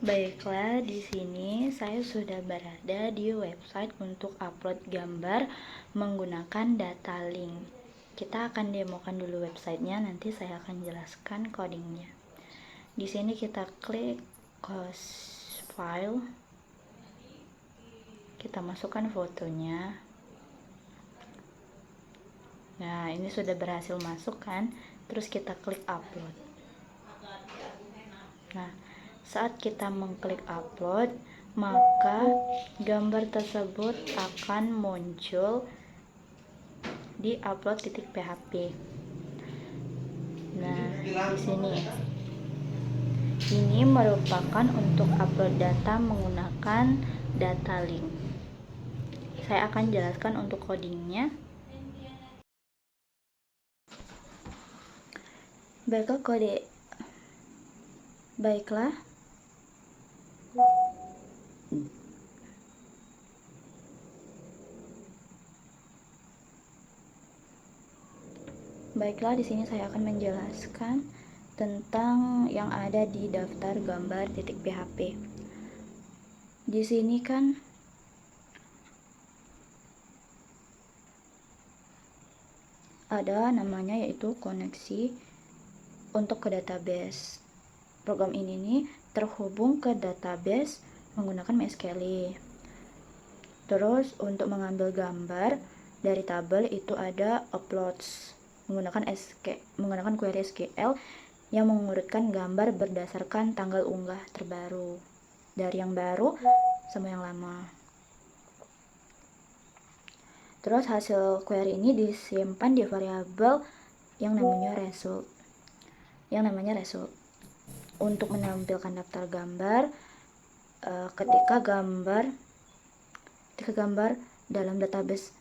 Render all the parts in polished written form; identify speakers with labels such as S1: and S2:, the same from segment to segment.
S1: Baiklah, di sini saya sudah berada di website untuk upload gambar menggunakan data link. Kita akan demokan dulu websitenya, nanti saya akan jelaskan codingnya. Di sini kita klik close file. Kita masukkan fotonya. Nah, ini sudah berhasil masuk kan? Terus kita klik upload. Nah, saat kita mengklik upload, maka gambar tersebut akan muncul di upload.php. Nah, di sini ini merupakan untuk upload data menggunakan data link. Saya akan jelaskan untuk codingnya. Baiklah. Baiklah, di sini saya akan menjelaskan tentang yang ada di daftar gambar.php. Di sini kan ada namanya yaitu koneksi untuk ke database. Program ini nih terhubung ke database menggunakan MySQL. Terus untuk mengambil gambar dari tabel itu ada uploads menggunakan query SQL yang mengurutkan gambar berdasarkan tanggal unggah terbaru dari yang baru sama yang lama. Terus hasil query ini disimpan di variabel yang namanya result. Untuk menampilkan daftar gambar ketika gambar dalam database.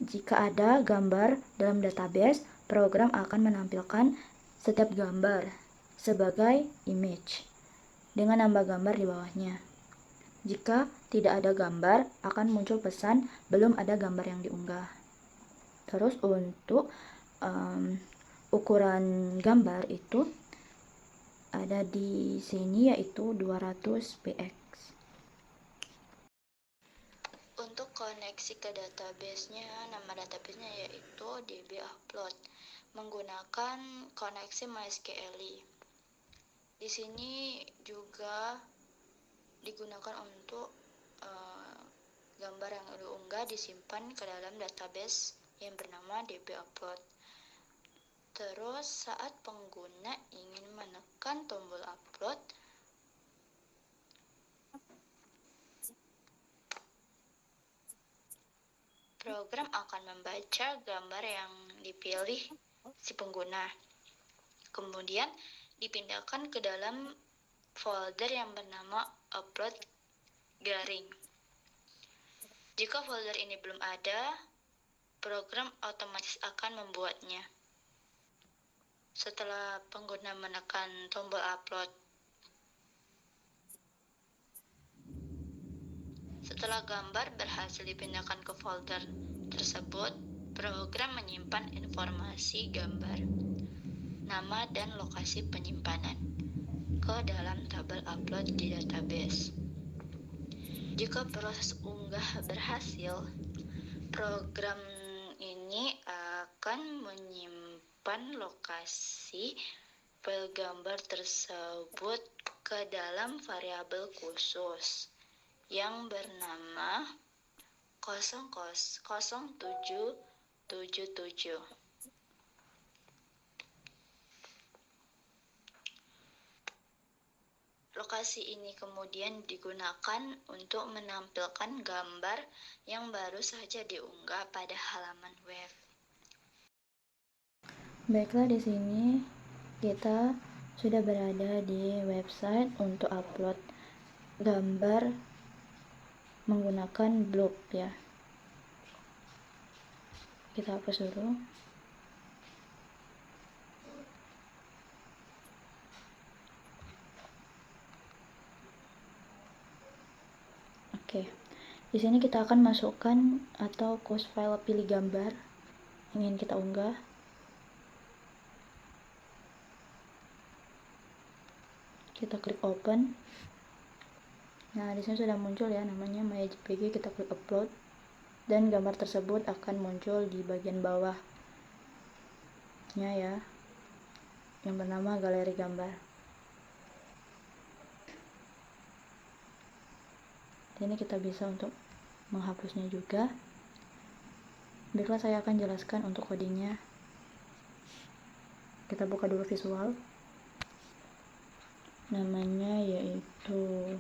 S1: Jika ada gambar dalam database, program akan menampilkan setiap gambar sebagai image dengan nambah gambar di bawahnya. Jika tidak ada gambar, akan muncul pesan belum ada gambar yang diunggah. Terus untuk ukuran gambar itu ada di sini yaitu 200 px. Untuk koneksi ke database-nya, nama database-nya yaitu dbupload menggunakan koneksi MySQL. Di sini juga digunakan untuk gambar yang diunggah disimpan ke dalam database yang bernama dbupload. Terus saat pengguna ingin menekan tombol upload, program akan membaca gambar yang dipilih si pengguna. Kemudian dipindahkan ke dalam folder yang bernama upload garing. Jika folder ini belum ada, program otomatis akan membuatnya. Setelah pengguna menekan tombol upload, setelah gambar berhasil dipindahkan ke folder tersebut, program menyimpan informasi gambar, nama dan lokasi penyimpanan ke dalam tabel upload di database. Jika proses unggah berhasil, program ini akan menyimpan lokasi file gambar tersebut ke dalam variabel khusus yang bernama 0777. Lokasi ini kemudian digunakan untuk menampilkan gambar yang baru saja diunggah pada halaman web. Baiklah, di sini kita sudah berada di website untuk upload gambar menggunakan Blob ya. Kita hapus dulu. Oke. Di sini kita akan masukkan atau close file pilih gambar yang ingin kita unggah. Kita klik open. Nah, di sini sudah muncul ya namanya MyJPG, kita klik upload dan gambar tersebut akan muncul di bagian bawahnya ya, yang bernama galeri gambar. Ini kita bisa untuk menghapusnya juga. Baiklah, saya akan jelaskan untuk codingnya. Kita buka dulu visual, namanya yaitu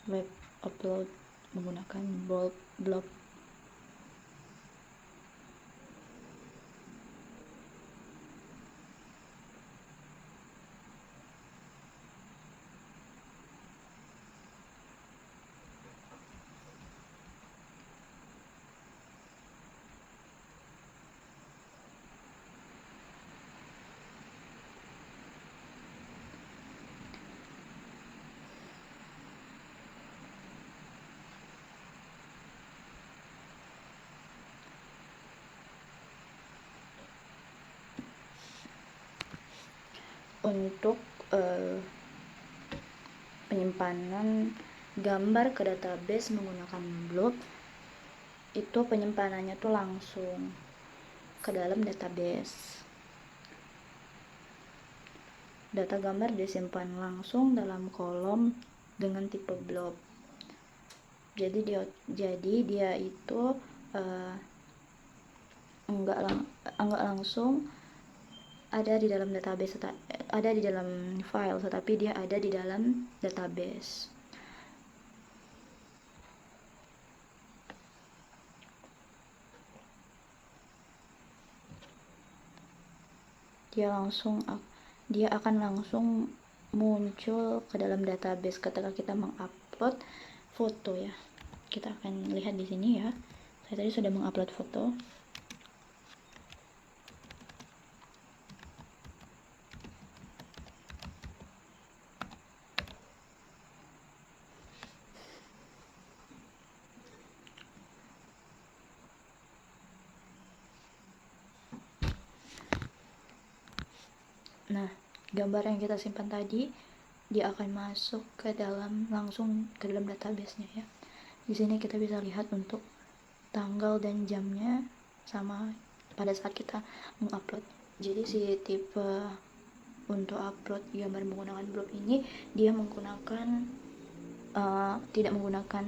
S1: web upload menggunakan bold block. Untuk penyimpanan gambar ke database menggunakan blob, itu penyimpanannya tuh langsung ke dalam database. Data gambar disimpan langsung dalam kolom dengan tipe blob. Jadi dia itu enggak langsung ada di dalam database, ada di dalam file, tetapi dia ada di dalam database. Dia akan langsung muncul ke dalam database ketika kita mengupload foto ya. Kita akan lihat di sini ya. Saya tadi sudah mengupload foto. Nah, gambar yang kita simpan tadi dia akan masuk ke dalam, langsung ke dalam database-nya ya. Di sini kita bisa lihat untuk tanggal dan jamnya sama pada saat kita mengupload. Jadi si tipe untuk upload gambar menggunakan blob ini dia menggunakan tidak menggunakan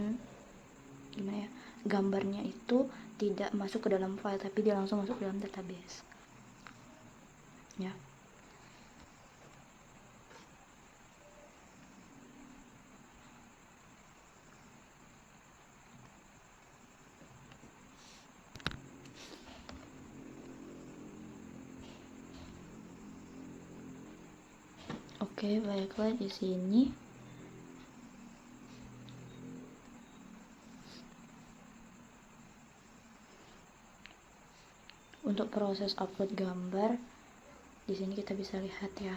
S1: gimana ya, gambarnya itu tidak masuk ke dalam file, tapi dia langsung masuk ke dalam database ya. Oke, baiklah, di sini untuk proses upload gambar di sini kita bisa lihat ya.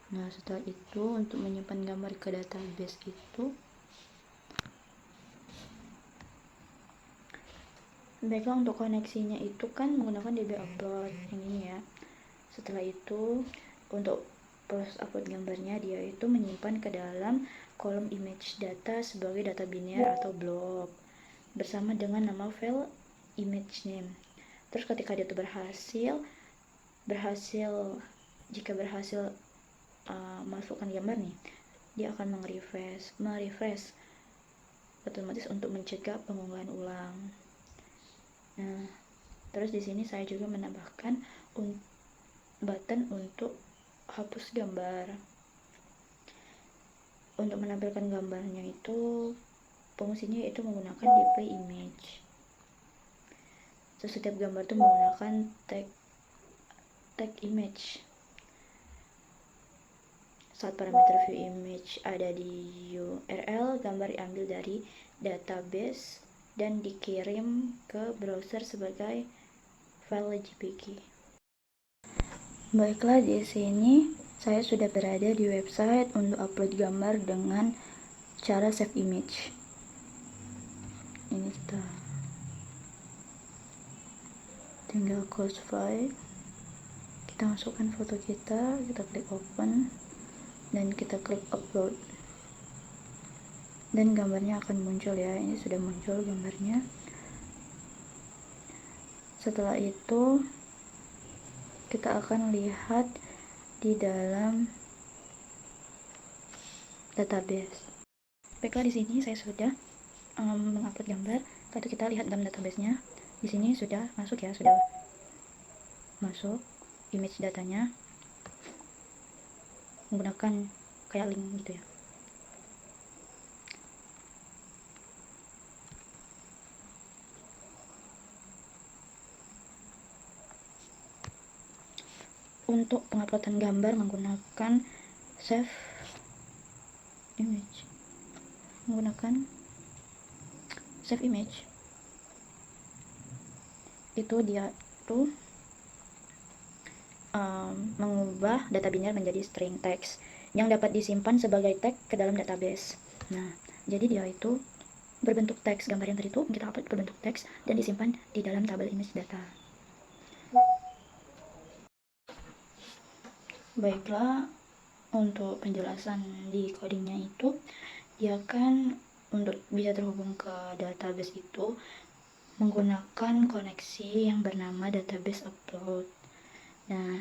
S1: Nah, setelah itu untuk menyimpan gambar ke database itu, baiklah, untuk koneksinya itu kan menggunakan DB upload yang ini ya. Setelah itu untuk proses upload gambarnya dia itu menyimpan ke dalam kolom image data sebagai data biner atau blob bersama dengan nama file image name. Terus ketika dia itu jika berhasil masukkan gambar nih, dia akan merefresh otomatis untuk mencegah pengunggahan ulang. Nah, terus di sini saya juga menambahkan button untuk hapus gambar. Untuk menampilkan gambarnya itu fungsinya itu menggunakan display image. Setiap gambar itu menggunakan tag image. Saat parameter view image ada di URL, gambar diambil dari database dan dikirim ke browser sebagai file JPG. Baiklah, di sini saya sudah berada di website untuk upload gambar dengan cara save image. Ini kita tinggal close file. kita masukkan foto kita klik open dan kita klik upload, dan gambarnya akan muncul ya. Ini sudah muncul gambarnya. Setelah itu kita akan lihat di dalam database. Baiklah, di sini saya sudah mengupload gambar. Lalu kita lihat dalam database-nya. Di sini sudah masuk ya, sudah masuk image datanya menggunakan kayak link gitu ya. Untuk penguploadan gambar menggunakan save image, itu dia tuh mengubah data biner menjadi string text yang dapat disimpan sebagai tag ke dalam database. Nah, jadi dia itu berbentuk teks. Gambar yang tadi itu kita upload berbentuk teks dan disimpan di dalam tabel image data. Baiklah, untuk penjelasan di codingnya itu, dia kan untuk bisa terhubung ke database itu menggunakan koneksi yang bernama database upload. Nah,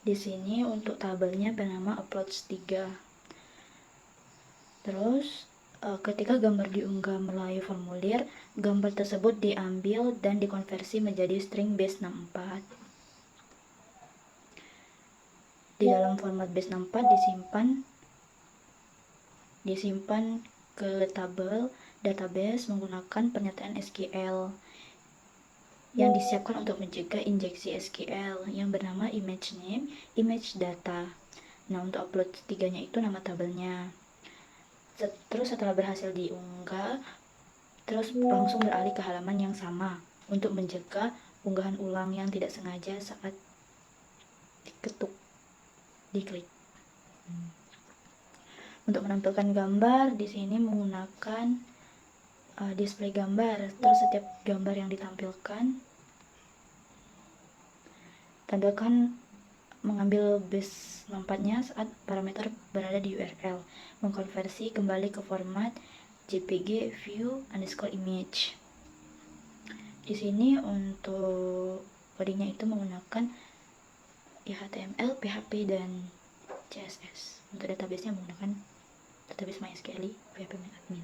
S1: di sini untuk tabelnya bernama uploads 3. Terus ketika gambar diunggah melalui formulir, gambar tersebut diambil dan dikonversi menjadi string base64. Di dalam format base64 disimpan ke tabel database menggunakan pernyataan SQL yang disiapkan untuk mencegah injeksi SQL yang bernama image name, image data. Nah, untuk upload 3-nya itu nama tabelnya. Terus setelah berhasil diunggah, terus langsung beralih ke halaman yang sama untuk mencegah unggahan ulang yang tidak sengaja saat diklik. Untuk menampilkan gambar di sini menggunakan display gambar. Terus setiap gambar yang ditampilkan, tampilkan mengambil base 64-nya saat parameter berada di URL, mengkonversi kembali ke format JPG view underscore image. Di sini untuk codingnya itu menggunakan HTML, PHP, dan CSS. Untuk database-nya menggunakan database MySQL, PHP admin.